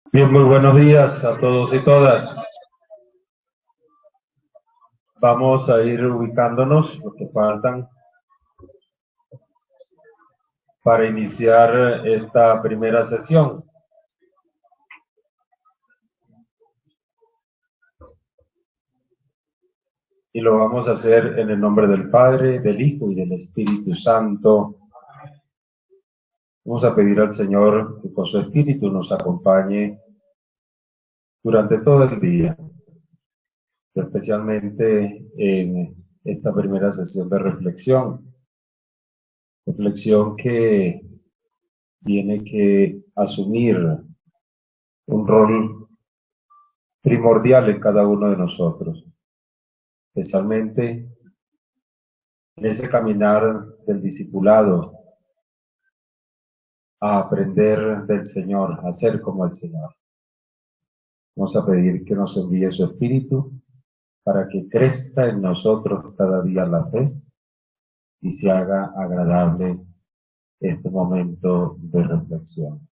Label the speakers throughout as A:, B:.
A: Bien, muy buenos días a todos y todas. Vamos a ir ubicándonos, lo que faltan, para iniciar esta primera sesión. Y lo vamos a hacer en el nombre del Padre, del Hijo y del Espíritu Santo. Vamos a pedir al Señor que con su Espíritu nos acompañe durante todo el día, especialmente en esta primera sesión de reflexión. Reflexión que tiene que asumir un rol primordial en cada uno de nosotros, especialmente en ese caminar del discipulado a aprender del Señor, a ser como el Señor. Vamos a pedir que nos envíe su Espíritu para que crezca en nosotros cada día la fe y se haga agradable este momento de reflexión.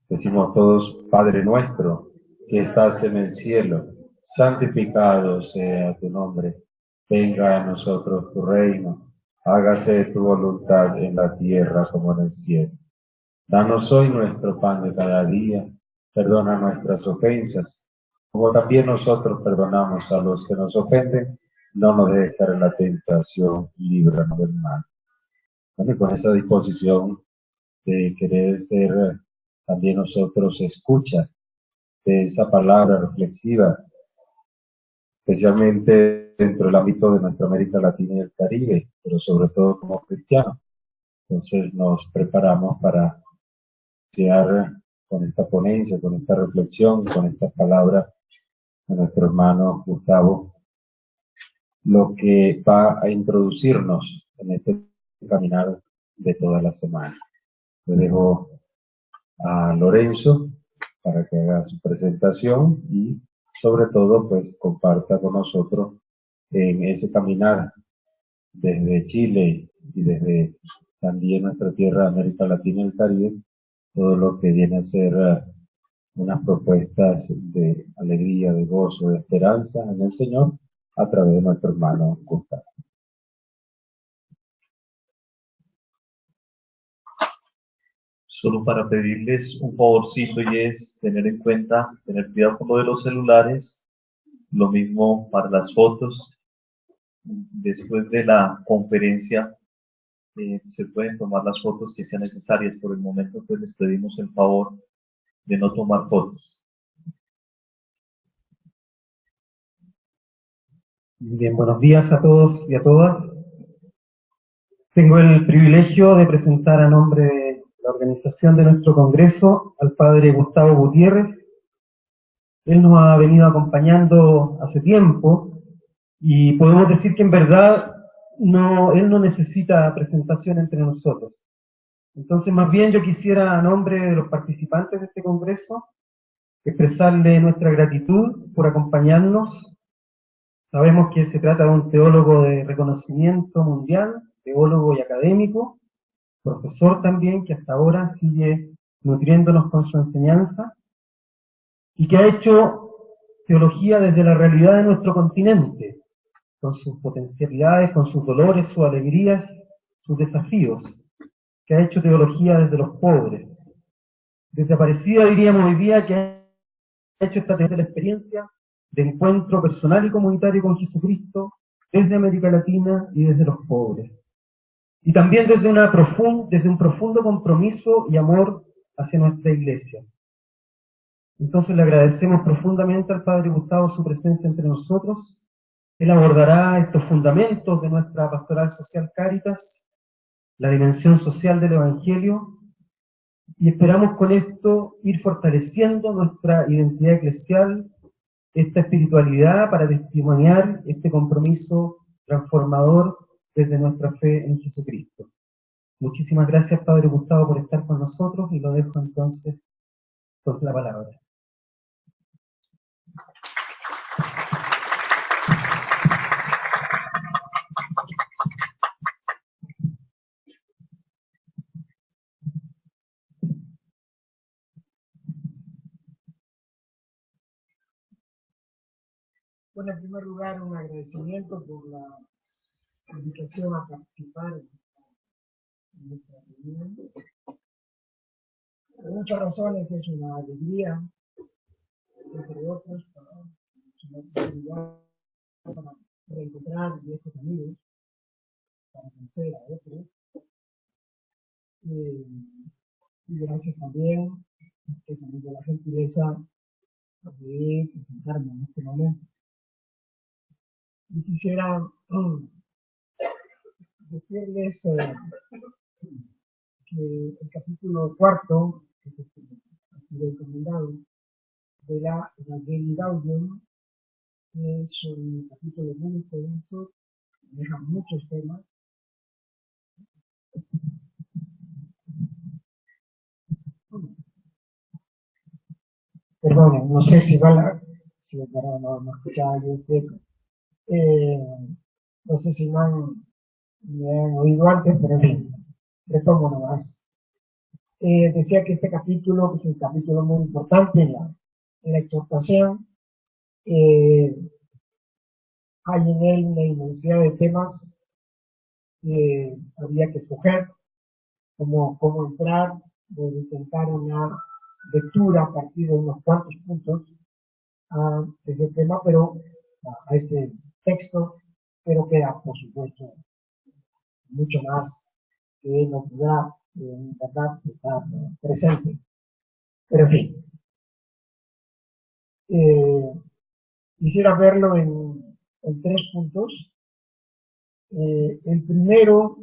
A: Decimos todos, Padre nuestro, que estás en el cielo, santificado sea tu nombre. Venga a nosotros tu reino. Hágase tu voluntad en la tierra como en el cielo. Danos hoy nuestro pan de cada día. Perdona nuestras ofensas, como también nosotros perdonamos a los que nos ofenden. No nos dejes caer en la tentación y líbranos del mal. Bueno, y con esa disposición de querer ser también nosotros escucha de esa palabra reflexiva, especialmente dentro del ámbito de nuestra América Latina y el Caribe, pero sobre todo como cristianos. Entonces nos preparamos para iniciar con esta ponencia, con esta reflexión, con esta palabra de nuestro hermano Gustavo, lo que va a introducirnos en este caminar de toda la semana. Le dejo a Lorenzo para que haga su presentación y sobre todo pues comparta con nosotros en ese caminar desde Chile y desde también nuestra tierra América Latina y el Caribe, todo lo que viene a ser unas propuestas de alegría, de gozo, de esperanza en el Señor a través de nuestro hermano Gustavo.
B: Solo para pedirles un favorcito, y es tener en cuenta, tener cuidado con lo de los celulares, lo mismo para las fotos. Después de la conferencia se pueden tomar las fotos que sean necesarias. Por el momento pues les pedimos el favor de no tomar fotos.
C: Bien, buenos días a todos y a todas. Tengo el privilegio de presentar a nombre de la organización de nuestro congreso al padre Gustavo Gutiérrez. Él nos ha venido acompañando hace tiempo y podemos decir que en verdad él no necesita presentación entre nosotros. Entonces, más bien yo quisiera, a nombre de los participantes de este congreso, expresarle nuestra gratitud por acompañarnos. Sabemos que se trata de un teólogo de reconocimiento mundial, teólogo y académico, profesor también, que hasta ahora sigue nutriéndonos con su enseñanza, y que ha hecho teología desde la realidad de nuestro continente, con sus potencialidades, con sus dolores, sus alegrías, sus desafíos, que ha hecho teología desde los pobres. Desde Aparecida diríamos hoy día que ha hecho desde la experiencia de encuentro personal y comunitario con Jesucristo, desde América Latina y desde los pobres. Y también desde un profundo compromiso y amor hacia nuestra iglesia. Entonces le agradecemos profundamente al Padre Gustavo su presencia entre nosotros. Él abordará estos fundamentos de nuestra pastoral social Cáritas, la dimensión social del Evangelio, y esperamos con esto ir fortaleciendo nuestra identidad eclesial, esta espiritualidad para testimoniar este compromiso transformador desde nuestra fe en Jesucristo. Muchísimas gracias, Padre Gustavo, por estar con nosotros, y lo dejo entonces la palabra.
D: Bueno, en primer lugar, un agradecimiento por la invitación a participar en esta reunión. Por muchas razones es una alegría, entre otras, es una oportunidad para reencontrar viejos amigos, para conocer a otros. Y gracias también que tenido la gentileza de presentarme en este momento. Y quisiera decirles que el capítulo cuarto, que es este, el recomendado, de la Evangelii Gaudium, es un capítulo muy extenso, deja muchos temas. Perdonen, no sé si va la, si no escuchaba yo no sé si me han oído antes, pero bien, retomo nomás. Decía que este capítulo es un capítulo muy importante en la exhortación. Hay en él una inmensidad de temas que habría que escoger, cómo entrar, de intentar una lectura a partir de unos cuantos puntos a ese tema, pero a ese texto, pero queda, por supuesto, mucho más que no podrá, en verdad, estar presente. Pero en fin, quisiera verlo en tres puntos. El primero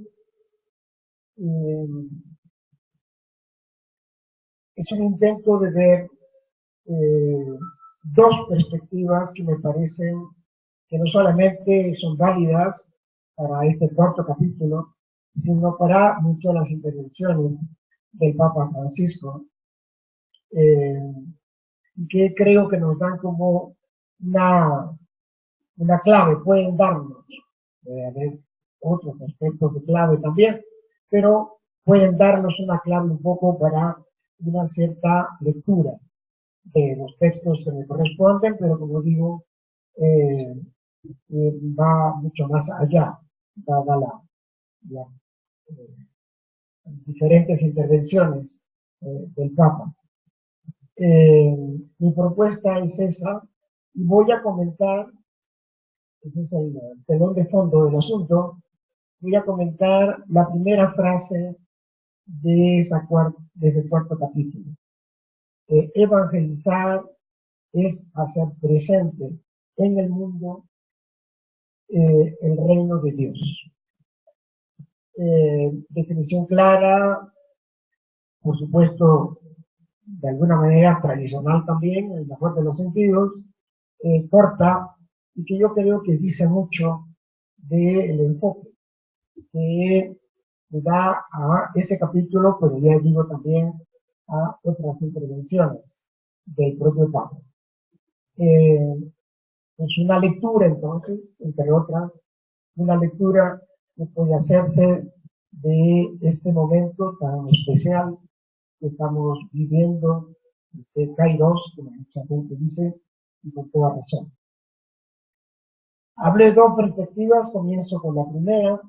D: es un intento de ver dos perspectivas que me parecen que no solamente son válidas para este cuarto capítulo, sino para muchas de las intervenciones del Papa Francisco, que creo que nos dan como una clave, pueden darnos, haber otros aspectos de clave también, pero pueden darnos una clave un poco para una cierta lectura de los textos que me corresponden, pero como digo, va mucho más allá, dada las diferentes intervenciones del Papa. Mi propuesta es esa, y voy a comentar, ese es el telón de fondo del asunto, voy a comentar la primera frase de ese cuarto capítulo. Evangelizar es hacer presente en el mundo el reino de Dios. Definición clara, por supuesto, de alguna manera tradicional también, en el mejor de los sentidos, corta, y que yo creo que dice mucho del enfoque que da a ese capítulo, pero ya digo también a otras intervenciones del propio Papa. Es una lectura, entonces, entre otras, una lectura que puede hacerse de este momento tan especial que estamos viviendo, este Kairos, como mucha gente dice, y con toda razón. Hablé de dos perspectivas, comienzo con la primera.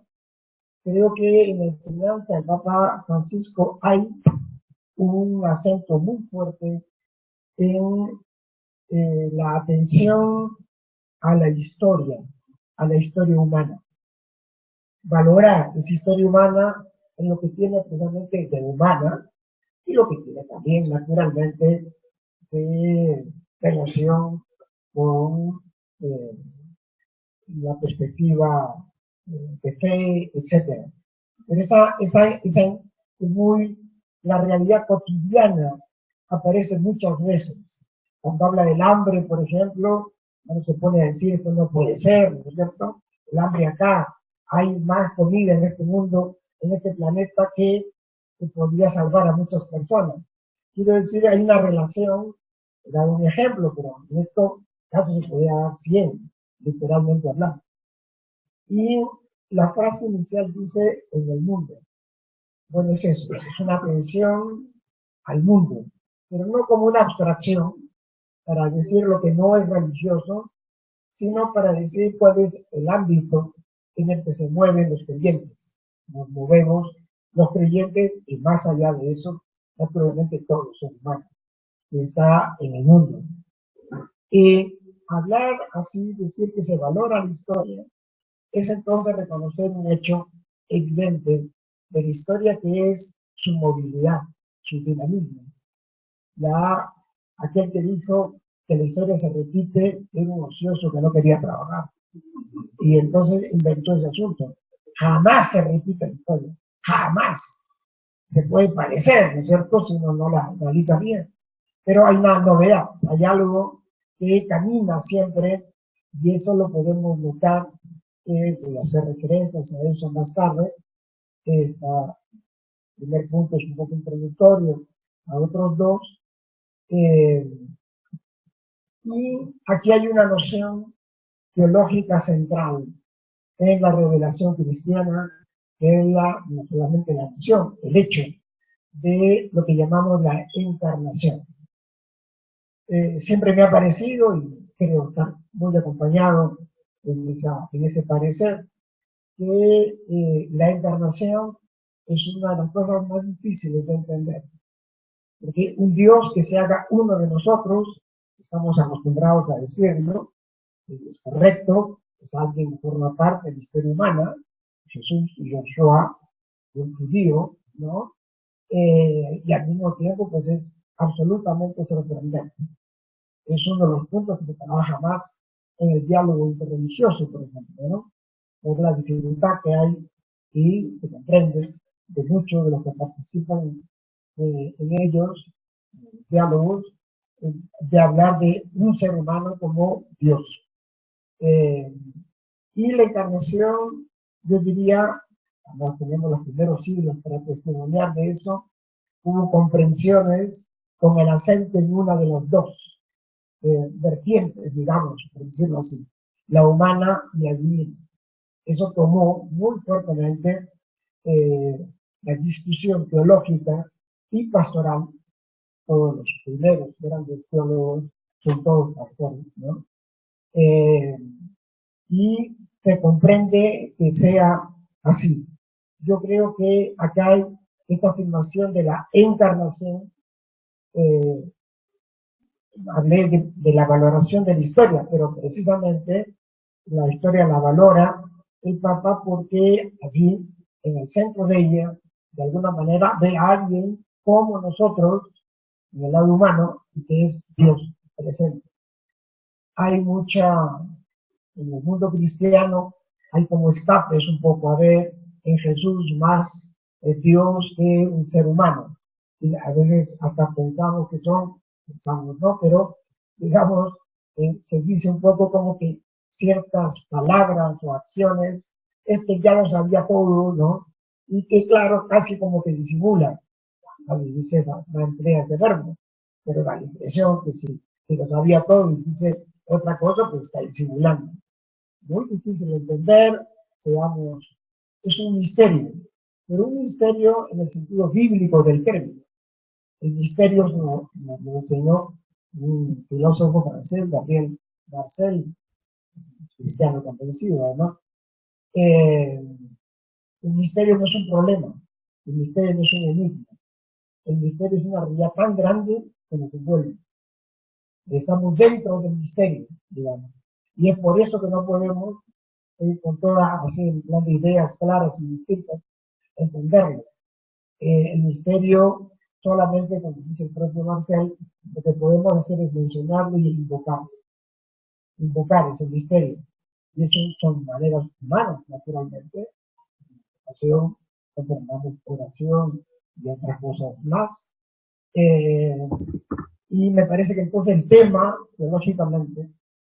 D: Creo que en la enseñanza del Papa Francisco hay un acento muy fuerte en la atención a la historia humana. Valorar esa historia humana en lo que tiene precisamente de humana y lo que tiene también naturalmente de relación con la perspectiva de fe, etcétera. Pero esa es muy, la realidad cotidiana aparece muchas veces. Cuando habla del hambre, por ejemplo, uno se pone a decir esto no puede ser, ¿no es cierto? El hambre acá, hay más comida en este mundo, en este planeta que podría salvar a muchas personas. Quiero decir, hay una relación, he dado un ejemplo, pero en esto caso se podría dar 100, literalmente hablando. Y la frase inicial dice en el mundo. Bueno, es eso, es una atención al mundo, pero no como una abstracción para decir lo que no es religioso, sino para decir cuál es el ámbito en el que se mueven los creyentes. Nos movemos los creyentes y más allá de eso, naturalmente todos los seres humanos que está en el mundo. Y hablar así, decir que se valora la historia, es entonces reconocer un hecho evidente de la historia que es su movilidad, su dinamismo. Ya aquel que dijo que la historia se repite era un ocioso que no quería trabajar. Y entonces inventó ese asunto. Jamás se repite la historia, jamás. Se puede parecer, ¿no es cierto?, si uno no la analiza bien. Pero hay una novedad, hay algo que camina siempre, y eso lo podemos notar, voy a hacer referencias a eso más tarde. Este primer punto es un poco introductorio a otros dos. Y aquí hay una noción teológica central en la revelación cristiana, que es no solamente la noción, el hecho de lo que llamamos la encarnación. Siempre me ha parecido, y creo estar muy acompañado en ese parecer, que la encarnación es una de las cosas más difíciles de entender. Porque un Dios que se haga uno de nosotros, estamos acostumbrados a decirlo, es correcto, es alguien que forma parte de la historia humana, Jesús y Yoshua, un judío, ¿no? Y al mismo tiempo, pues es absolutamente sorprendente. Es uno de los puntos que se trabaja más en el diálogo interreligioso, por ejemplo, ¿no? Por la dificultad que hay y que comprende de muchos de los que participan en ellos, diálogos, de hablar de un ser humano como Dios. Y la encarnación, yo diría, además tenemos los primeros siglos para testimoniar de eso, hubo comprensiones con el acento en una de las dos vertientes, digamos, por decirlo así, la humana y la divina. Eso tomó muy fuertemente la discusión teológica y pastoral. Todos los primeros grandes teólogos son todos pastores, ¿no? Y se comprende que sea así. Yo creo que acá hay esta afirmación de la encarnación. Hablé de la valoración de la historia, pero precisamente la historia la valora el Papa porque allí, en el centro de ella, de alguna manera ve a alguien como nosotros, en el lado humano, y que es Dios presente. Hay en el mundo cristiano, hay como escapes un poco a ver en Jesús más Dios que un ser humano. Y a veces hasta pensamos no, pero digamos, se dice un poco como que ciertas palabras o acciones, ya lo sabía todo, ¿no? Y que claro, casi como que disimula. A veces dice no emplea ese verbo, pero da la impresión que si lo sabía todo y dice otra cosa, pues está disimulando. Muy difícil de entender, es un misterio, pero un misterio en el sentido bíblico del término. El misterio lo enseñó un filósofo francés, Gabriel Marcel, cristiano convencido además. El misterio no es un problema, el misterio no es un enigma, el misterio es una realidad tan grande que nos envuelve. Estamos dentro del misterio, digamos. Y es por eso que no podemos, con todas así en plan de ideas claras y distintas, entenderlo. El misterio solamente, como dice el propio Marcel, lo que podemos hacer es mencionarlo y invocarlo. Invocar ese misterio. Y eso son maneras humanas, naturalmente. Oración, oración y otras cosas más. Y me parece que entonces el tema, teológicamente,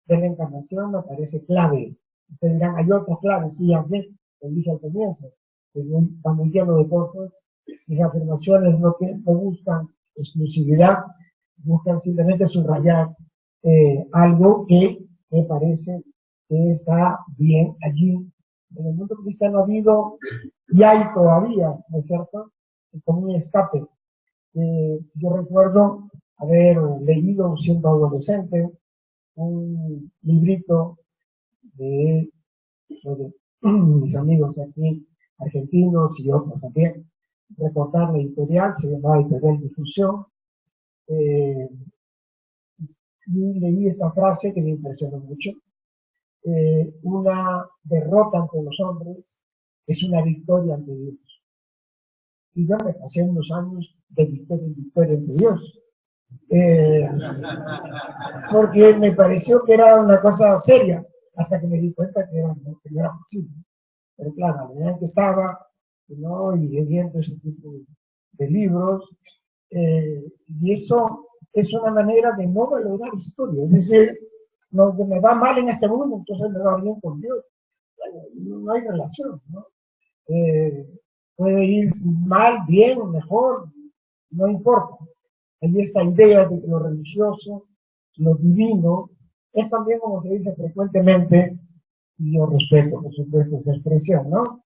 D: de la encarnación me parece clave. Ustedes dirán, hay otras claves, sí, así, lo dije al comienzo, que está muy lleno de cosas. Esas afirmaciones no buscan exclusividad, buscan simplemente subrayar algo que me parece que está bien allí. En el mundo cristiano ha habido, y hay todavía, ¿no es cierto?, como un escape. Yo recuerdo haber leído, siendo adolescente, un librito de mis amigos aquí argentinos y otros también, recordar la editorial, se llamaba Editorial Difusión, y leí esta frase que me impresionó mucho: una derrota ante los hombres es una victoria ante Dios. Y yo me pasé unos años de victoria en victoria ante Dios, porque me pareció que era una cosa seria, hasta que me di cuenta que no era posible. Pero claro, a la medida que estaba, ¿no?, y leyendo ese tipo de libros, y eso es una manera de no valorar historia. Es decir, lo que me va mal en este mundo, entonces me va bien con Dios. Bueno, no hay relación, ¿no? Puede ir mal, bien, mejor, no importa. Hay esta idea de que lo religioso, lo divino, es también, como se dice frecuentemente, y yo respeto, por supuesto, esa expresión, ¿no?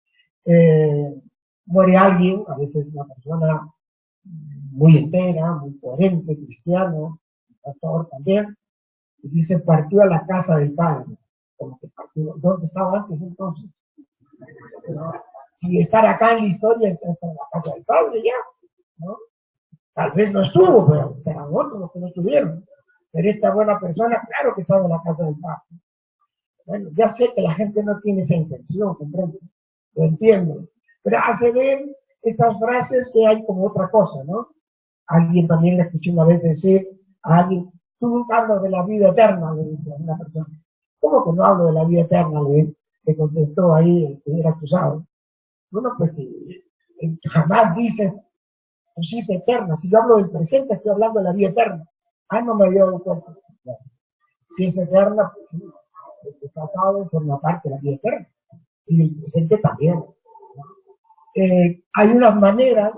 D: Muere alguien, a veces una persona muy entera, muy coherente, cristiano, pastor también, y dice: partió a la casa del Padre. Como que partió, ¿dónde estaba antes entonces? ¿No? Si estar acá en la historia es estar en la casa del Padre ya, ¿no? Tal vez no estuvo, pero serán otros los que no estuvieron. Pero esta buena persona, claro que estaba en la casa del Padre. Bueno, ya sé que la gente no tiene esa intención, comprendo, lo entiendo, pero hace ver estas frases que hay como otra cosa, ¿no? Alguien también le escuché una vez decir a alguien: tú nunca hablas de la vida eterna, le dijo a una persona. ¿Cómo que no hablo de la vida eterna?, le contestó ahí el que era acusado. Bueno, pues jamás dices, pues sí es eterna. Si yo hablo del presente, estoy hablando de la vida eterna. Ah, no me había dado cuenta. Bueno, si es eterna, pues sí, el pasado forma parte de la vida eterna. Y el presente también. Hay unas maneras,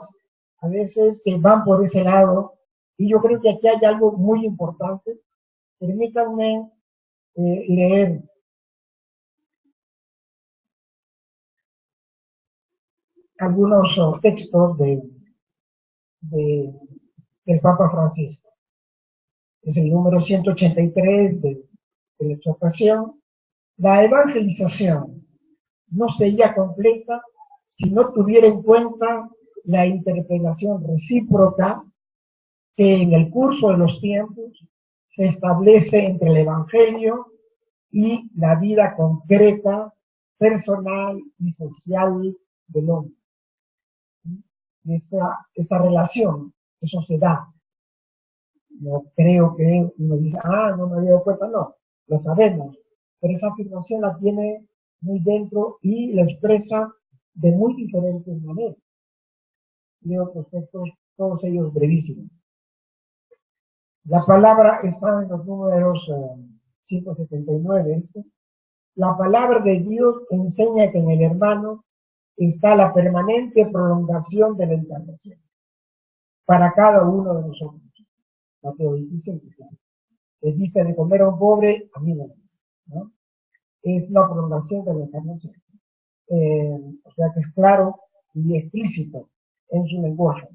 D: a veces, que van por ese lado, y yo creo que aquí hay algo muy importante. Permítanme leer algunos textos del Papa Francisco. Es el número 183 de la exhortación. La evangelización no sería completa si no tuviera en cuenta la interpelación recíproca que en el curso de los tiempos se establece entre el Evangelio y la vida concreta, personal y social del hombre. Esa relación, eso se da. No creo que uno diga: no me había dado cuenta, no, lo sabemos, pero esa afirmación la tiene muy dentro y la expresa de muy diferentes maneras. Leo otros textos, todos ellos brevísimos. La palabra está en los números 179. La palabra de Dios enseña que en el hermano está la permanente prolongación de la encarnación para cada uno de nosotros. Mateo 25. Les diste de comer a un pobre, a mí me lo dice, ¿no? Es la prolongación de la encarnación. O sea que es claro y explícito en su lenguaje.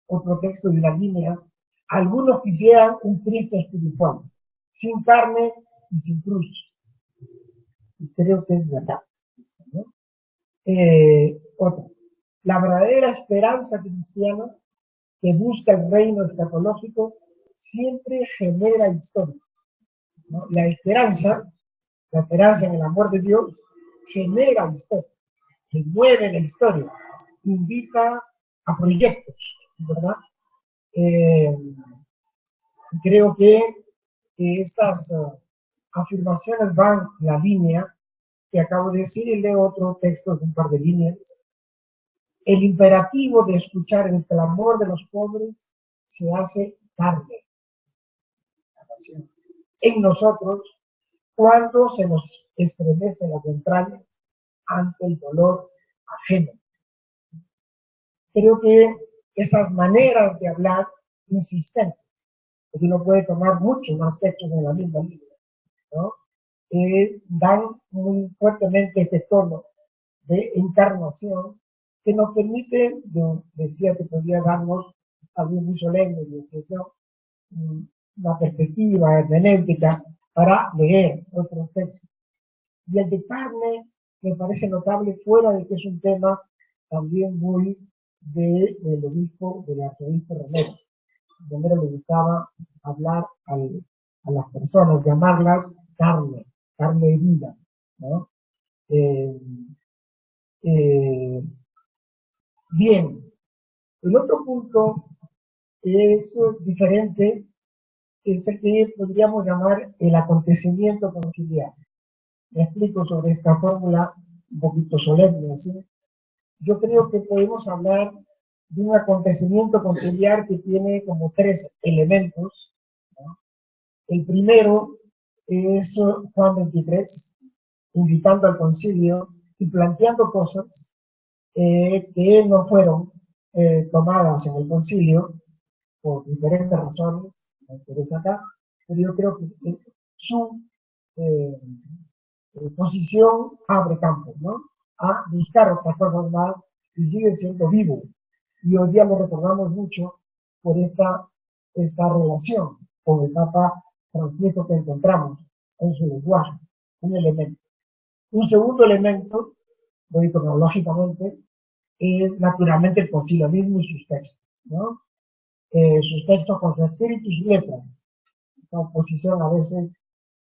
D: Otro texto de la línea: algunos quisieran un Cristo espiritual, sin carne y sin cruz. Y creo que es verdad, ¿no? Otra: la verdadera esperanza cristiana que busca el reino escatológico siempre genera historia, ¿no? La esperanza en el amor de Dios genera historia, que mueve la historia, invita a proyectos, ¿verdad? Creo que estas afirmaciones van en la línea que acabo de decir, y leo otro texto de un par de líneas. El imperativo de escuchar el clamor de los pobres se hace carne en nosotros cuando se nos estremecen las entrañas ante el dolor ajeno. Creo que esas maneras de hablar insistentes, porque uno puede tomar muchos más textos en la misma línea, ¿no? Dan muy fuertemente este tono de encarnación que nos permite, yo decía que podría darnos algo muy solemne de expresión, una perspectiva hermenéutica para leer otros textos. Y el de carne me parece notable, fuera de que es un tema también muy del obispo, del arzobispo Romero. Romero le gustaba hablar a las personas, llamarlas carne, carne viva, ¿no? Bien, el otro punto es diferente, es el que podríamos llamar el acontecimiento conciliar. Me explico sobre esta fórmula un poquito solemne, ¿sí? Yo creo que podemos hablar de un acontecimiento conciliar que tiene como tres elementos, ¿no? El primero es Juan 23, invitando al concilio y planteando cosas que no fueron tomadas en el concilio por diferentes razones, me interesa acá, pero yo creo que su eh, posición abre campo, ¿no? A buscar otras cosas más y sigue siendo vivo. Y hoy día lo recordamos mucho por esta relación con el Papa Francisco que encontramos en su lenguaje, un elemento. Un segundo elemento, voy cronológicamente, es naturalmente el concilio mismo y sus textos, ¿no? Sus textos con su espíritu y su letra. Esa oposición a veces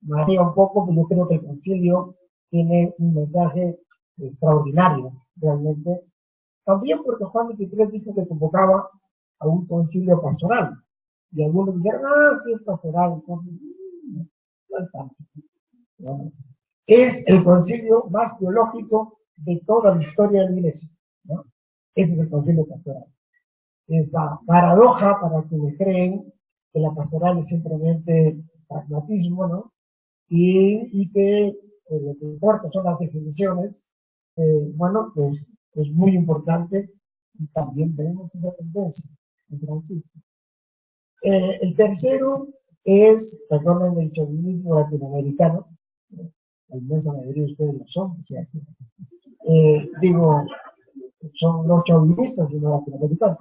D: marea un poco, pero yo creo que el concilio tiene un mensaje extraordinario, realmente. También porque Juan 23 dijo que convocaba a un concilio pastoral. Y algunos dijeron, sí es pastoral, entonces, no es tanto. ¿No? Es el concilio más teológico de toda la historia de la Iglesia, ¿no? Ese es el concilio pastoral. Esa paradoja para quienes creen que la pastoral es simplemente pragmatismo, ¿no? Y que lo que importa son las definiciones, bueno, pues es muy importante y también vemos esa tendencia en Francisco. El tercero es, perdonen el chauvinismo latinoamericano, la inmensa mayoría de ustedes lo son, o sea, digo, son los chauvinistas y no latinoamericanos.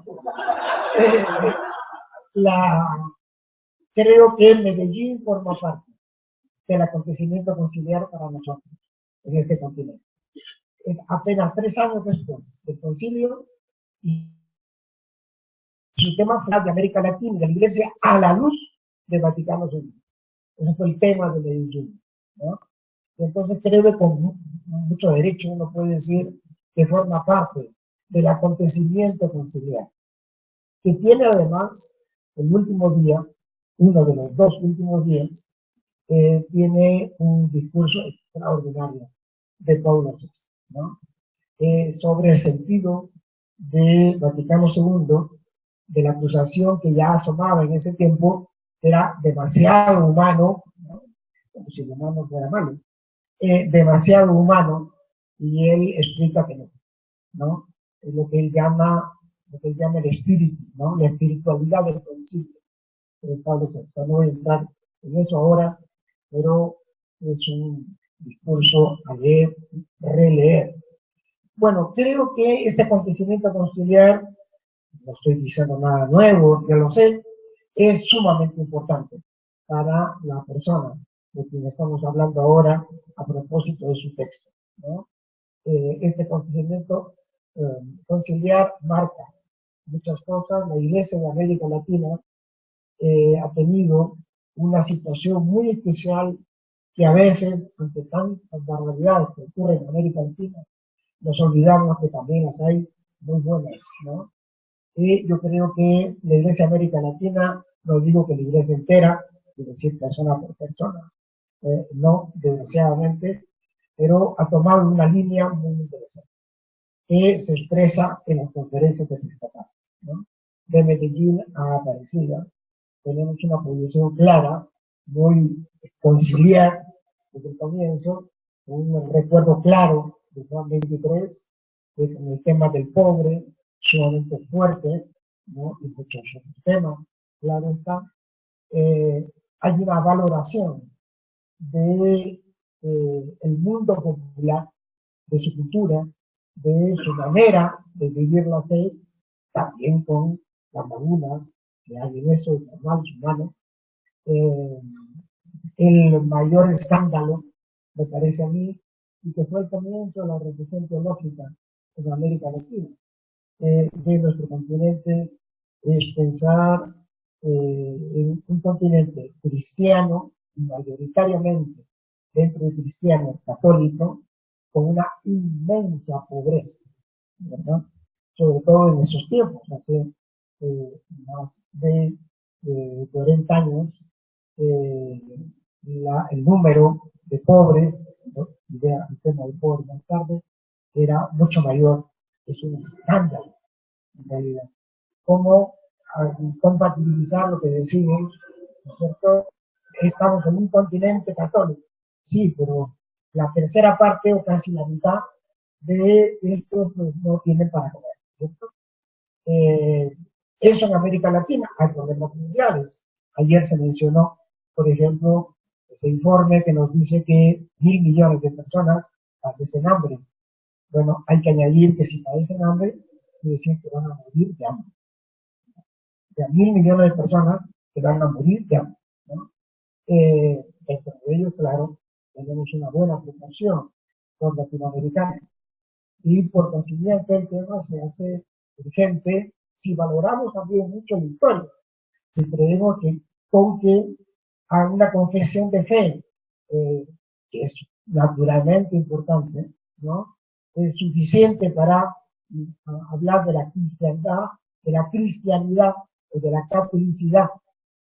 D: Creo que Medellín forma parte del acontecimiento conciliar para nosotros en este continente. Es apenas 3 años después del concilio y su tema fue de América Latina y de la Iglesia a la luz del Vaticano II. Ese fue el tema de Medellín, ¿no? Y entonces creo que con mucho derecho uno puede decir que forma parte del acontecimiento conciliar, que tiene además el último día, uno de los 2 últimos días, tiene un discurso extraordinario de Pablo VI, ¿no? Sobre el sentido de Vaticano II, de la acusación que ya asomaba en ese tiempo, era demasiado humano, ¿no? Como si el humano fuera malo, demasiado humano, y él explica que no, ¿no? Es lo que él llama el espíritu, ¿no? La espiritualidad del principio de Pablo VI. No voy a entrar en eso ahora, pero es un discurso a leer, releer. Bueno, creo que este acontecimiento conciliar, no estoy diciendo nada nuevo, ya lo sé, es sumamente importante para la persona de quien estamos hablando ahora a propósito de su texto, ¿no? Este acontecimiento conciliar marca muchas cosas. La Iglesia de América Latina ha tenido una situación muy especial que a veces, ante tantas barbaridades que ocurren en América Latina, nos olvidamos que también las hay muy buenas, ¿no? Y yo creo que la Iglesia de América Latina, no digo que la Iglesia entera, es decir, persona por persona, no, desgraciadamente, pero ha tomado una línea muy interesante, que se expresa en las conferencias episcopales, ¿no? De Medellín a Aparecida, tenemos una posición clara, muy conciliar desde el comienzo, un recuerdo claro de Juan 23, en el tema del pobre, sumamente fuerte, ¿no? Y muchos otros temas, claro está. Hay una valoración de el mundo popular, de su cultura, de su manera de vivir la fe, también con las lagunas que hay en eso, normales, humanos. el mayor escándalo, me parece a mí, y que fue el comienzo de la revolución teológica en América Latina. De nuestro continente es pensar en un continente cristiano, mayoritariamente dentro de cristiano católico, con una inmensa pobreza, ¿verdad? Sobre todo en esos tiempos, hace más de 40 años, el número de pobres, ¿no? Idea, el tema de pobres más tarde, era mucho mayor. Es un escándalo, en realidad. ¿Cómo compatibilizar lo que decimos, ¿no es cierto? Estamos en un continente católico, sí, pero la tercera parte o casi la mitad de estos pues, no tienen para comer, ¿cierto? Eso en América Latina, hay problemas mundiales. Ayer se mencionó, por ejemplo, ese informe que nos dice que 1.000 millones de personas padecen hambre. Bueno, hay que añadir que si padecen hambre, quiere decir que van a morir de hambre. O sea, 1.000 millones de personas que van a morir de hambre, ¿no? Entre ellos, claro, tenemos una buena proporción por latinoamericanos. Y por consiguiente el tema se hace urgente si valoramos también mucho la historia. Si creemos que con que a una confesión de fe, que es naturalmente importante, ¿no? Es suficiente para hablar de la cristianidad o de la catolicidad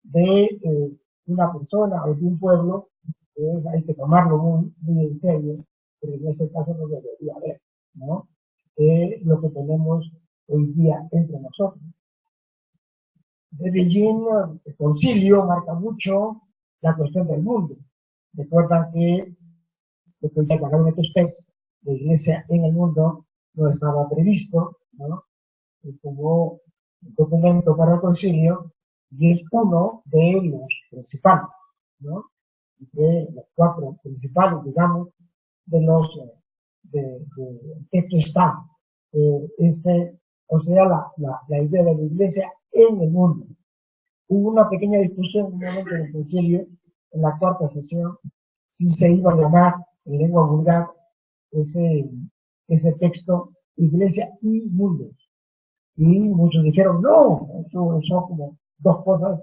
D: de una persona o de un pueblo, pues hay que tomarlo muy, muy en serio, pero en ese caso no debería haber, ¿no? Lo que tenemos hoy día entre nosotros. De Beijing, el concilio marca mucho la cuestión del mundo. Recuerdan que lo que ya un test de iglesia en el mundo no estaba previsto, ¿no? Y como un documento para el concilio y es uno de los principales, ¿no? De los 4 principales, digamos, de los esto está o sea, la idea de la iglesia en el mundo. Hubo una pequeña discusión en un momento en el concilio, en la 4ª sesión, si se iba a llamar en lengua vulgar ese texto Iglesia y Mundos. Y muchos dijeron, no, eso son como 2 cosas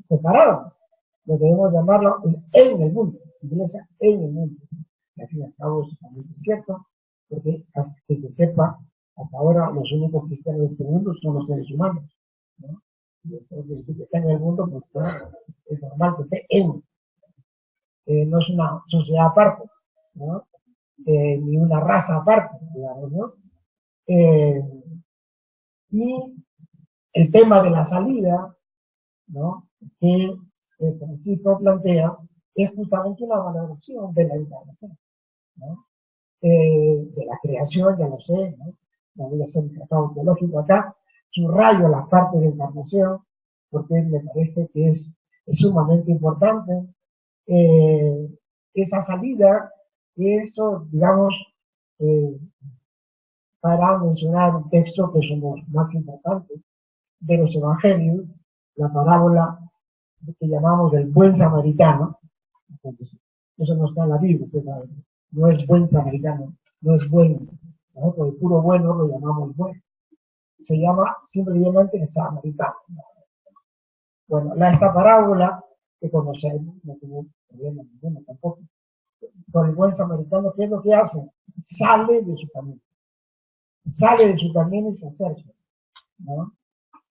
D: separadas. Lo que debemos llamarlo es en el mundo, Iglesia en el mundo. Y al fin y al cabo eso también es cierto, porque hasta que se sepa, hasta ahora los únicos cristianos de este mundo son los seres humanos, ¿no? Y entonces, si está en el mundo, pues claro, es normal que esté en. No es una sociedad aparte, ¿no? Ni una raza aparte, digamos, ¿no? Y el tema de la salida, ¿no? Que Francisco plantea, es justamente una valoración de la encarnación, ¿no? De la creación, ya lo sé, ¿no? No voy a hacer un tratado teológico acá, subrayo la parte de encarnación, porque me parece que es sumamente importante. Esa salida, eso, digamos, para mencionar un texto que es uno más importante de los evangelios, la parábola que llamamos del buen samaritano. Entonces, eso no está en la Biblia, usted sabe, no es buen samaritano, no es bueno. Nosotros el puro bueno lo llamamos bueno. Se llama simplemente el samaritano. Bueno, esta parábola que conocemos, no tengo problema ninguno tampoco, con el buen samaritano, ¿qué es lo que hace? Sale de su camino y se acerca, ¿no?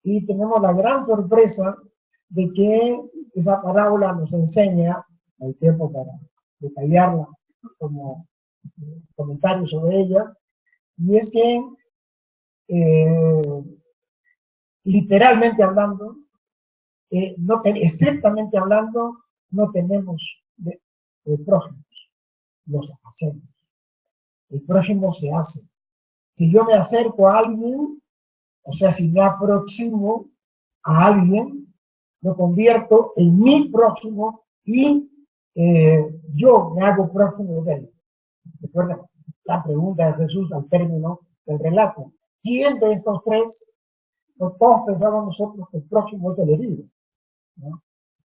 D: Y tenemos la gran sorpresa de que esa parábola nos enseña, no hay tiempo para detallarla como comentarios sobre ella, y es que literalmente hablando, estrictamente hablando, no tenemos prójimos, los hacemos. El prójimo se hace. Si yo me acerco a alguien, o sea, si me aproximo a alguien, lo convierto en mi prójimo y yo me hago prójimo de él. Recuerda la pregunta de Jesús al término del relato. ¿Quién de estos 3? Pues todos pensábamos nosotros que el prójimo es el herido, ¿no?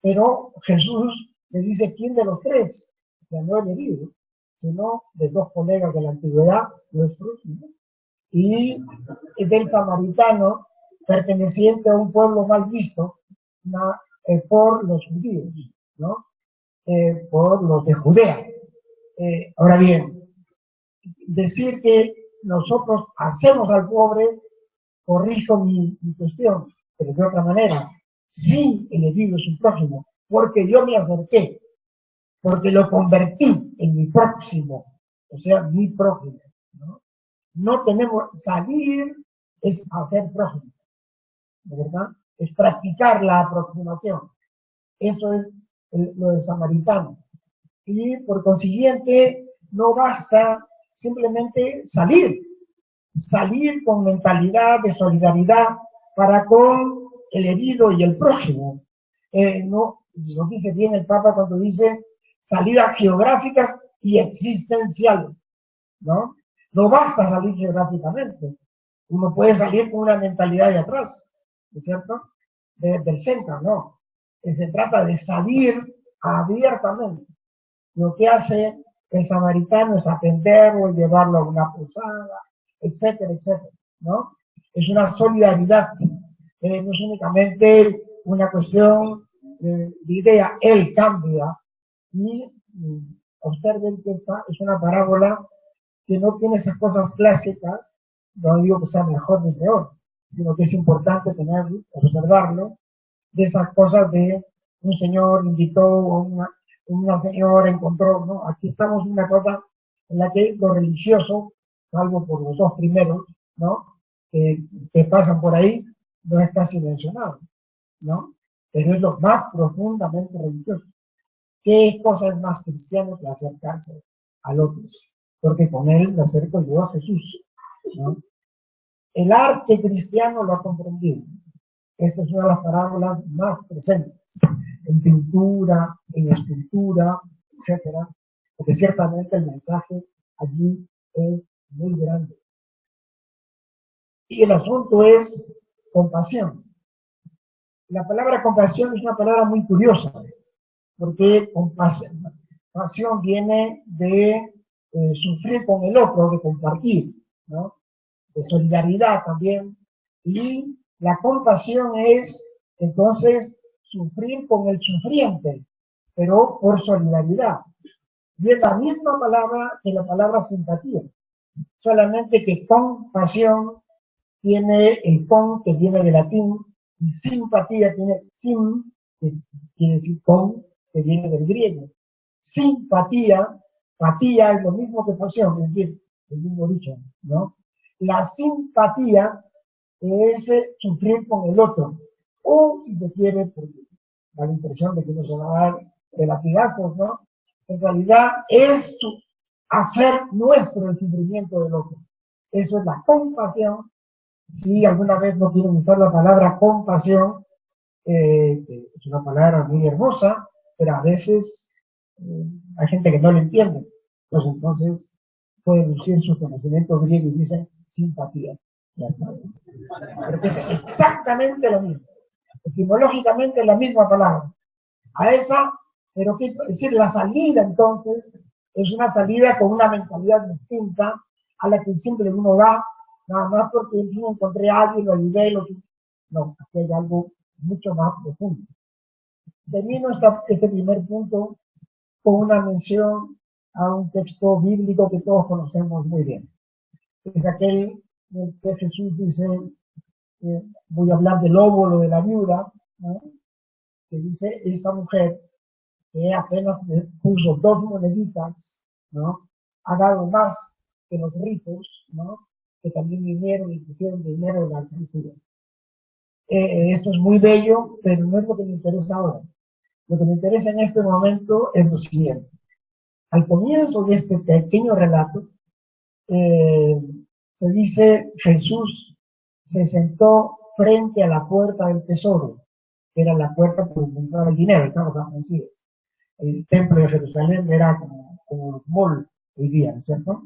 D: Pero Jesús le dice quién de los tres, ya no el herido, sino de dos colegas de la antigüedad, nuestros, ¿no? Y del samaritano, perteneciente a un pueblo mal visto por los judíos, ¿no? Por los de Judea. Ahora bien, decir que nosotros hacemos al pobre, corrijo mi cuestión, pero de otra manera, sí el herido es un prójimo, porque yo me acerqué, porque lo convertí en mi próximo, o sea, mi prójimo, ¿no? No tenemos, salir es hacer prójimo, ¿verdad? Es practicar la aproximación. Eso es lo del samaritano. Y por consiguiente, no basta simplemente salir con mentalidad de solidaridad para con el herido y el prójimo. No, lo dice bien el Papa cuando dice salidas geográficas y existenciales, ¿no? No basta salir geográficamente. Uno puede salir con una mentalidad de atrás, ¿no es cierto? Del centro, no. Se trata de salir abiertamente. Lo que hace el samaritano es atenderlo y llevarlo a una posada, etcétera, etcétera, ¿no? Es una solidaridad, no es únicamente una cuestión de idea, él cambia, y observen que esta es una parábola que no tiene esas cosas clásicas, no digo que sea mejor ni peor, sino que es importante tenerlo, observarlo, de esas cosas de un señor invitó a una señora encontró, ¿no? Aquí estamos en una cosa en la que lo religioso, salvo por los dos primeros, ¿no? Que pasan por ahí, no es casi mencionado, ¿no? Pero es lo más profundamente religioso. ¿Qué cosa es más cristiano que acercarse al otro? Porque con él me acerco yo a Jesús, ¿no? El arte cristiano lo ha comprendido. Esta es una de las parábolas más presentes en pintura, en escultura, etcétera, porque ciertamente el mensaje allí es muy grande. Y el asunto es compasión. La palabra compasión es una palabra muy curiosa, porque compasión viene de sufrir con el otro, de compartir, ¿no? De solidaridad también, y la compasión es entonces sufrir con el sufriente, pero por solidaridad. Y es la misma palabra que la palabra simpatía, solamente que compasión tiene el con, que viene del latín, y simpatía tiene sim, que quiere decir con, que viene del griego. Simpatía, patía es lo mismo que pasión, es decir, el mismo dicho, ¿no? La simpatía es sufrir con el otro, o si se quiere, porque da la impresión de que no se va a dar de latigazos, ¿no? En realidad es hacer nuestro el sufrimiento del otro. Eso es la compasión. Si alguna vez no quieren usar la palabra compasión, es una palabra muy hermosa, pero a veces hay gente que no lo entiende. Pues entonces pueden lucir su conocimiento griego y dicen simpatía. Ya está. Porque es exactamente lo mismo. Etimológicamente la misma palabra. A esa, pero es decir, la salida entonces es una salida con una mentalidad distinta a la que siempre uno va, nada más porque yo encontré a alguien, lo ayudé, no, aquí hay algo mucho más profundo. Termino este primer punto con una mención a un texto bíblico que todos conocemos muy bien. Es aquel en el que Jesús dice, voy a hablar del óvulo de la viuda, ¿no? Que dice, esa mujer que apenas me puso 2 moneditas, ¿no? Ha dado más que los ricos, ¿no? Que también vinieron y pusieron dinero en la alcancía. Esto es muy bello, pero no es lo que me interesa ahora. Lo que me interesa en este momento es lo siguiente. Al comienzo de este pequeño relato, se dice, Jesús se sentó frente a la puerta del tesoro, que era la puerta por donde entraba el dinero, estamos amanecidos. El templo de Jerusalén era como un mall hoy día, ¿no es cierto?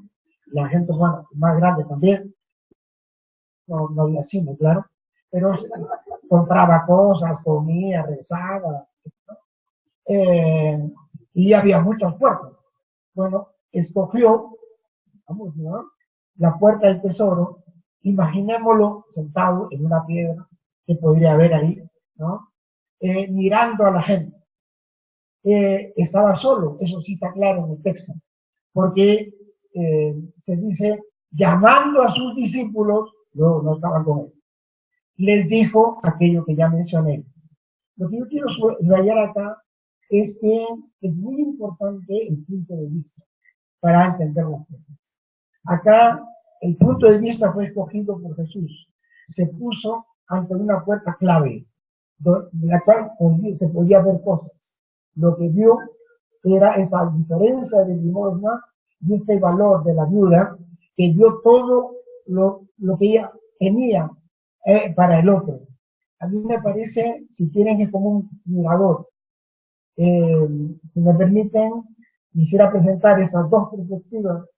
D: La gente, bueno, más grande también, no había cine, claro, pero compraba cosas, comía, rezaba, ¿no? y había muchas puertas. Bueno, escogió, vamos, ¿no?, la puerta del tesoro. Imaginémoslo sentado en una piedra que podría haber ahí, ¿no?, mirando a la gente. Estaba solo, eso sí está claro en el texto, porque se dice, llamando a sus discípulos, no estaban con él, les dijo aquello que ya mencioné. Lo que yo quiero subrayar acá es que es muy importante el punto de vista para entender las cosas. Acá el punto de vista fue escogido por Jesús. Se puso ante una puerta clave, de la cual se podía ver cosas. Lo que vio era esta diferencia de limosna y este valor de la viuda, que vio todo lo que ella tenía para el otro. A mí me parece, si quieren, es como un mirador. Si me permiten, quisiera presentar estas dos perspectivas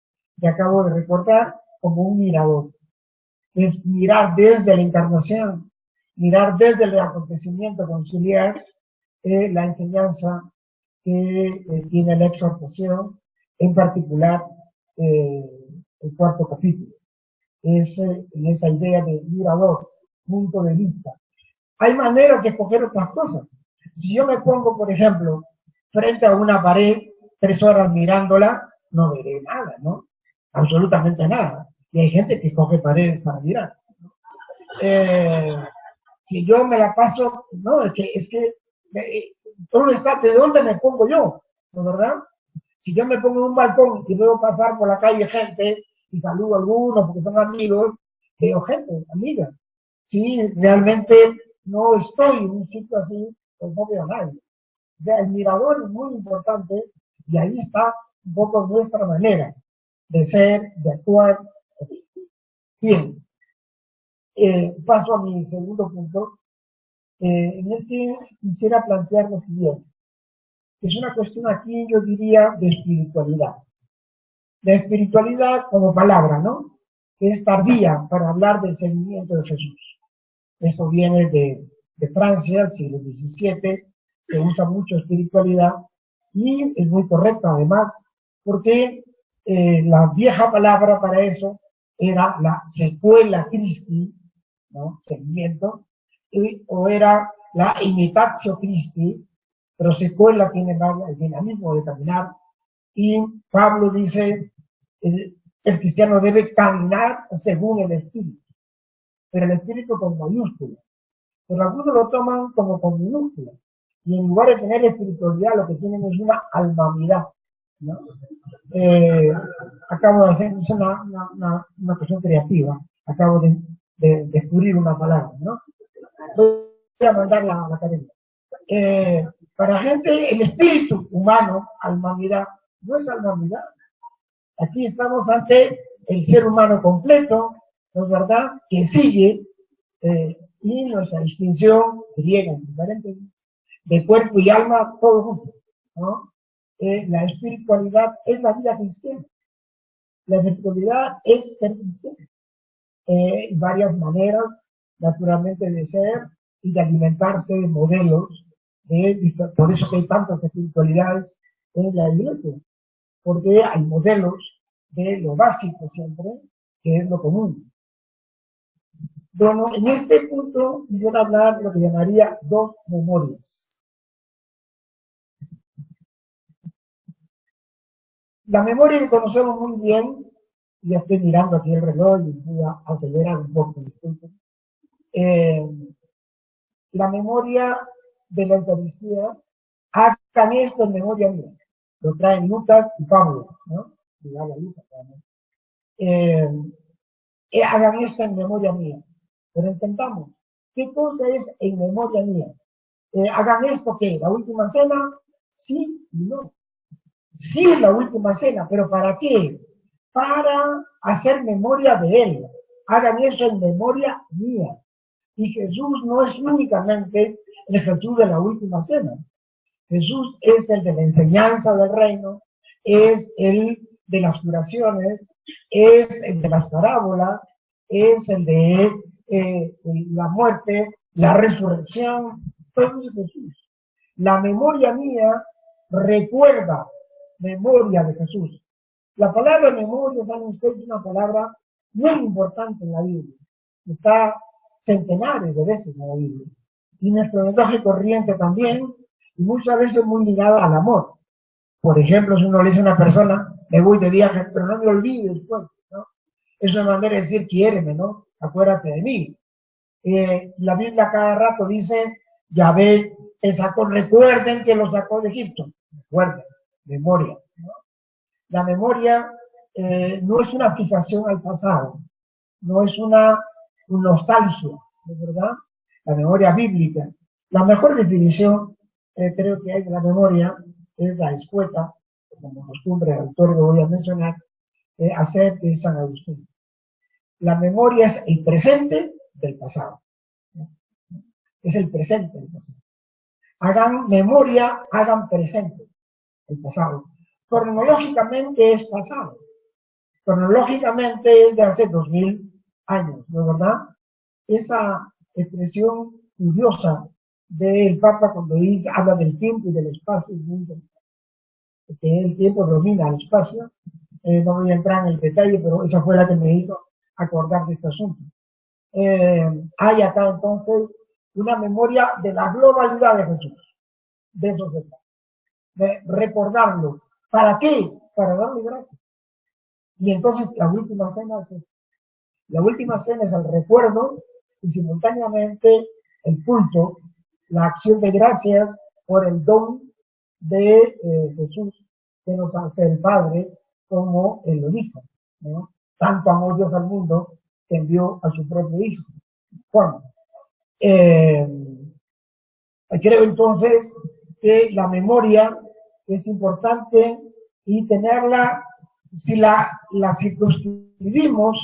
D: que acabo de recordar como un mirador. Es mirar desde la encarnación, mirar desde el acontecimiento conciliar la enseñanza que tiene la exhortación, en particular el cuarto capítulo. Es en esa idea de mirador, punto de vista. Hay maneras de escoger otras cosas. Si yo me pongo, por ejemplo, frente a una pared, 3 horas mirándola, no veré nada, ¿no? Absolutamente nada. Y hay gente que coge paredes para mirar. Si yo me la paso, no, es que ¿dónde está? ¿De dónde me pongo yo? ¿No, verdad? Si yo me pongo en un balcón y veo pasar por la calle gente y saludo a algunos porque son amigos, veo gente, amiga. Si realmente no estoy en un sitio así, pues no veo a nadie. O sea, el mirador es muy importante y ahí está un poco nuestra manera de ser, de actuar. Bien, paso a mi segundo punto. En este quisiera plantear lo siguiente. Es una cuestión aquí, yo diría, de espiritualidad. La espiritualidad como palabra, ¿no?, es tardía para hablar del seguimiento de Jesús. Esto viene de Francia, el siglo XVII, se usa mucho espiritualidad y es muy correcta además, porque la vieja palabra para eso era la sequela Christi, ¿no?, seguimiento, o era la imitatio Christi, pero secuela tiene el dinamismo de caminar, y Pablo dice, el cristiano debe caminar según el Espíritu, pero el Espíritu con mayúscula, pero algunos lo toman como con minúscula, y en lugar de tener espiritualidad lo que tienen es una almamidad, ¿no? Acabo de hacer una cuestión creativa, acabo de descubrir una palabra, ¿no? Voy a mandarla a la academia. Para gente, el espíritu humano, almamidad, no es almamidad. Aquí estamos ante el ser humano completo, ¿no es verdad?, que sigue, y nuestra distinción griega en diferentes, de cuerpo y alma, todo junto, ¿no? La espiritualidad es la vida cristiana. La espiritualidad es ser cristiano. Varias maneras, naturalmente, de ser y de alimentarse de modelos. Por eso que hay tantas espiritualidades en la iglesia, porque hay modelos de lo básico siempre, que es lo común. Bueno, en este punto quisiera hablar de lo que llamaría dos memorias. La memoria que conocemos muy bien, ya estoy mirando aquí el reloj y voy a acelerar un poco, disculpen. La memoria de la Eucaristía, hagan esto en memoria mía. Lo traen Lucas y Pablo, ¿no? Hagan esto en memoria mía. Pero intentamos. ¿Qué cosa es en memoria mía? Hagan esto, ¿qué? ¿La última cena? Sí y no. Sí es la última cena, pero ¿para qué? Para hacer memoria de Él. Hagan eso en memoria mía. Y Jesús no es únicamente el Jesús de la última cena. Jesús es el de la enseñanza del reino, es el de las curaciones, es el de las parábolas, es el de la muerte, la resurrección, todo es Jesús. La memoria mía recuerda memoria de Jesús. La palabra memoria, saben ustedes, es una palabra muy importante en la Biblia. Está centenares de veces en la Biblia. Y nuestro lenguaje corriente también, y muchas veces muy ligada al amor. Por ejemplo, si uno le dice a una persona, me voy de viaje, pero no me olvides después, ¿no? Es una manera de decir, quiéreme, ¿no? Acuérdate de mí. La Biblia cada rato dice, Yahvé te sacó, recuerden que lo sacó de Egipto. Recuerden, memoria, ¿no? La memoria no es una fijación al pasado, no es una nostalgia, ¿de verdad? La memoria bíblica. La mejor definición, creo que hay de la memoria, es la escueta, como costumbre el autor que voy a mencionar, hacer de San Agustín. La memoria es el presente del pasado. Es el presente del pasado. Hagan memoria, hagan presente el pasado. Cronológicamente es pasado. Cronológicamente es de hace 2000 años, ¿no es verdad? Esa expresión curiosa del Papa cuando dice, habla del tiempo y del espacio, que el tiempo domina el espacio. No voy a entrar en el detalle, pero esa fue la que me hizo acordar de este asunto. Hay acá entonces una memoria de la globalidad de Jesús, de esos detalles, de recordarlo. ¿Para qué? Para darle gracias. Y entonces la última cena es esta. La última cena es el recuerdo y simultáneamente el culto, la acción de gracias por el don de Jesús que nos hace el Padre como Él lo dijo, ¿no? Tanto amó Dios al mundo que envió a su propio Hijo. Bueno, creo entonces que la memoria es importante y tenerla, si la circunscribimos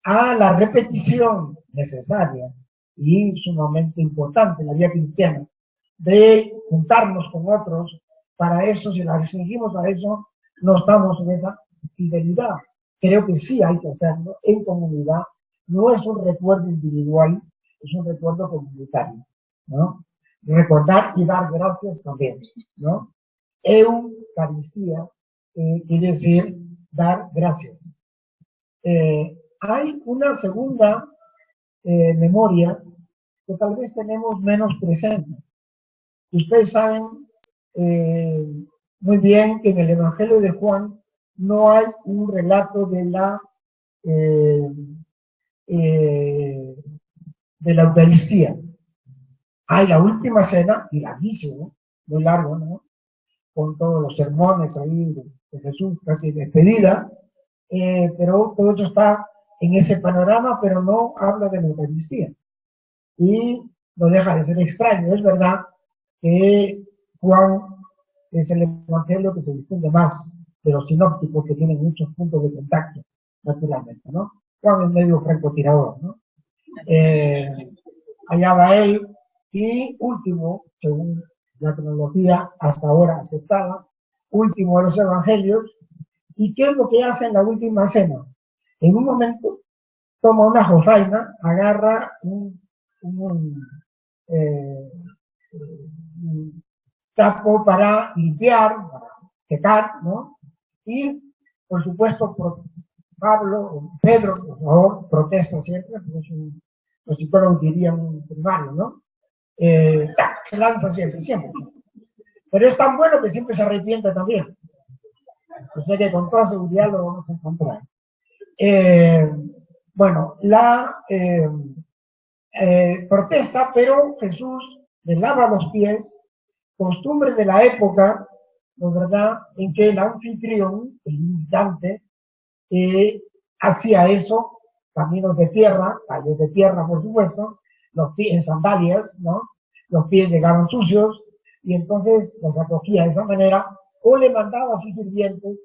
D: a la repetición necesaria y sumamente importante en la vida cristiana, de juntarnos con otros, para eso, si la restringimos a eso, no estamos en esa fidelidad. Creo que sí hay que hacerlo en comunidad, no es un recuerdo individual, es un recuerdo comunitario, ¿no? Recordar y dar gracias también, ¿no? Eucaristía quiere decir dar gracias. Hay una segunda memoria que tal vez tenemos menos presente. Ustedes saben muy bien que en el Evangelio de Juan no hay un relato de la Eucaristía. Hay la última cena, y larguísimo, muy largo, ¿no? Con todos los sermones ahí de Jesús, casi despedida, pero todo eso está en ese panorama, pero no habla de la Eucaristía. Y no deja de ser extraño, es verdad que Juan es el evangelio que se distingue más de los sinópticos que tienen muchos puntos de contacto, naturalmente, ¿no? Juan es medio francotirador, ¿no? Allá va él, y último, según la cronología hasta ahora aceptada, último de los evangelios. ¿Y qué es lo que hace en la última cena? En un momento toma una jofaina, agarra un trapo para limpiar, para secar, ¿no? Y, por supuesto, Pedro, por favor, protesta siempre, porque los psicólogos dirían un primario, ¿no? Se lanza siempre. Pero es tan bueno que siempre se arrepiente también. O sea que con toda seguridad lo vamos a encontrar. Bueno, la protesta, pero Jesús le lava los pies, costumbre de la época, ¿no es verdad?, en que el anfitrión, el invitante, hacía eso, caminos de tierra, calles de tierra por supuesto, los pies en sandalias, ¿no? Los pies llegaban sucios, y entonces los acogía de esa manera, o le mandaba a sus sirvientes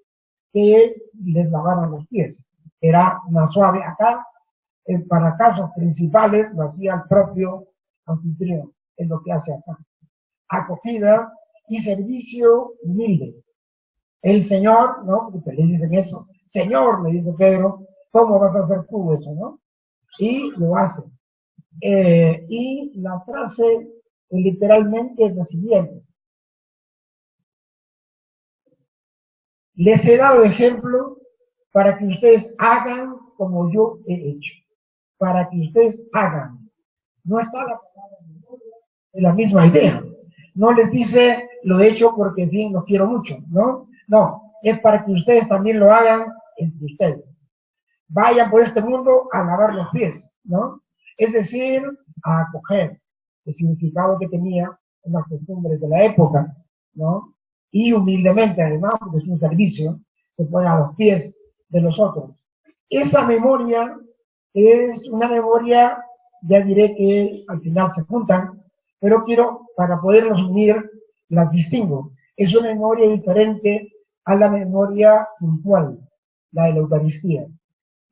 D: que les lavaran los pies. Era más suave. Acá, para casos principales, lo hacía el propio anfitrión, es lo que hace acá. Acogida y servicio humilde. El Señor, ¿no? Porque le dicen eso. Señor, le dice Pedro, ¿cómo vas a hacer tú eso, no? Y lo hace. Y la frase literalmente es la siguiente. Les he dado ejemplo para que ustedes hagan como yo he hecho. Para que ustedes hagan. No está la palabra memoria en la misma idea. No les dice lo he hecho porque en fin los quiero mucho, ¿no? No, es para que ustedes también lo hagan entre ustedes. Vayan por este mundo a lavar los pies, ¿no? Es decir, a acoger el significado que tenía en las costumbres de la época, ¿no? Y humildemente, además, porque es un servicio, se pone a los pies de los otros. Esa memoria es una memoria, ya diré que al final se juntan, pero quiero, para poderlos unir, las distingo. Es una memoria diferente a la memoria puntual, la de la Eucaristía.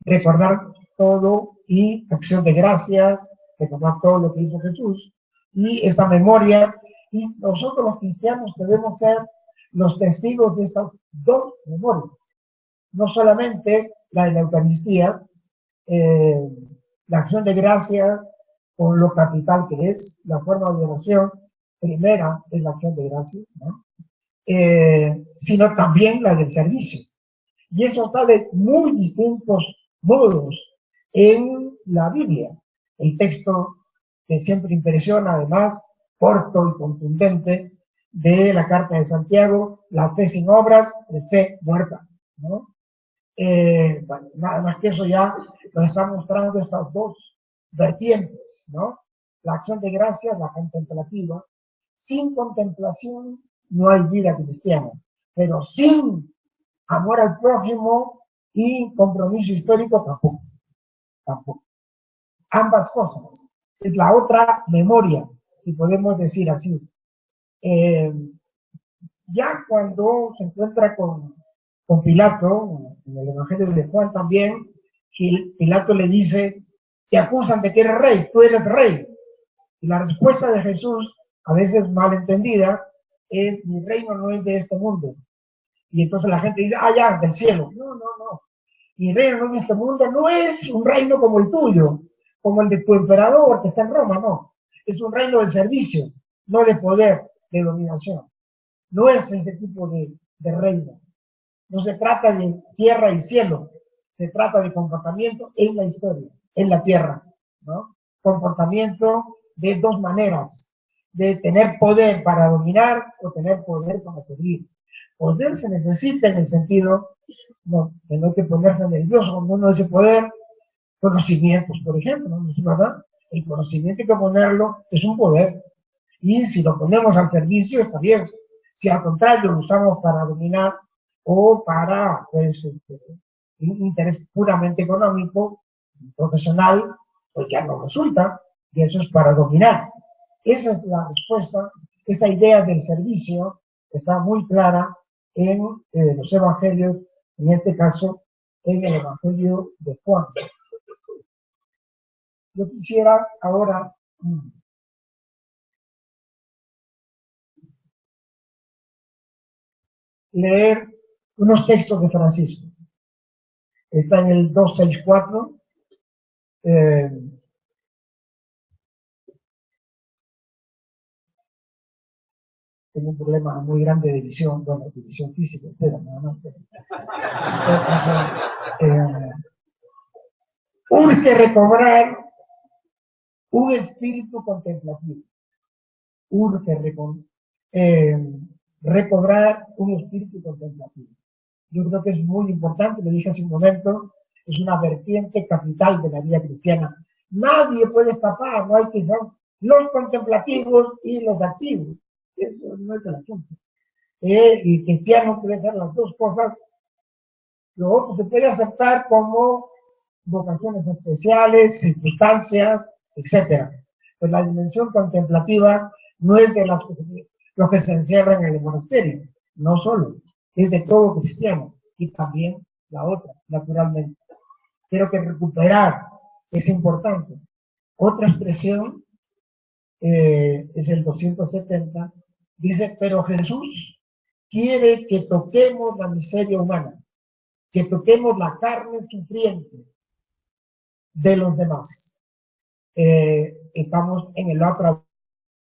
D: Recordar todo y acción de gracias, recordar todo lo que hizo Jesús, y esta memoria, y nosotros los cristianos debemos ser los testigos de estas dos memorias, no solamente la de la Eucaristía, la acción de gracias, con lo capital que es, la forma de oración, primera es la acción de gracias, ¿no? Sino también la del servicio. Y eso está de muy distintos modos en la Biblia. El texto que siempre impresiona, además, corto y contundente, de la carta de Santiago, la fe sin obras, de fe muerta, ¿no? Bueno, nada más que eso ya nos está mostrando estas dos vertientes, ¿no? La acción de gracias, la contemplativa. Sin contemplación no hay vida cristiana, pero sin amor al prójimo y compromiso histórico tampoco, tampoco. Ambas cosas. Es la otra memoria, si podemos decir así. Ya cuando se encuentra con Pilato, en el Evangelio de Juan también, Pilato le dice, te acusan de que eres rey, tú eres rey. Y la respuesta de Jesús, a veces mal entendida, es, mi reino no es de este mundo. Y entonces la gente dice, ya, del cielo. No, no, no. Mi reino no es de este mundo, no es un reino como el tuyo, como el de tu emperador que está en Roma, no. Es un reino de servicio, no de poder, de dominación. No es ese tipo de reino. No se trata de tierra y cielo, se trata de comportamiento en la historia, en la tierra, ¿no? Comportamiento de dos maneras, de tener poder para dominar o tener poder para servir. Poder se necesita en el sentido, no, de no hay que ponerse nervioso cuando uno dice poder, conocimientos, por ejemplo, ¿no es verdad? El conocimiento hay que ponerlo, es un poder, y si lo ponemos al servicio está bien. Si al contrario lo usamos para dominar o para pues, un interés puramente económico, profesional, pues ya no resulta, y eso es para dominar. Esa es la respuesta. Esta idea del servicio está muy clara en los evangelios, en este caso en el Evangelio de Juan. Yo quisiera ahora leer unos textos de Francisco. Está en el 264. Tengo un problema muy grande de visión, bueno, de visión física, espera, no. Urge recobrar un espíritu contemplativo. Urge recobrar un espíritu contemplativo. Yo creo que es muy importante, lo dije hace un momento, es una vertiente capital de la vida cristiana. Nadie puede escapar, no hay que ser los contemplativos y los activos. Eso no es el asunto. Y cristiano puede ser las dos cosas. Lo otro se puede aceptar como vocaciones especiales, circunstancias, etcétera. Pues la dimensión contemplativa no es de lo que se encierra en el monasterio, no solo, es de todo cristiano, y también la otra, naturalmente. Creo que recuperar es importante. Otra expresión es el 270, dice, pero Jesús quiere que toquemos la miseria humana, que toquemos la carne sufriente de los demás. Estamos en el otro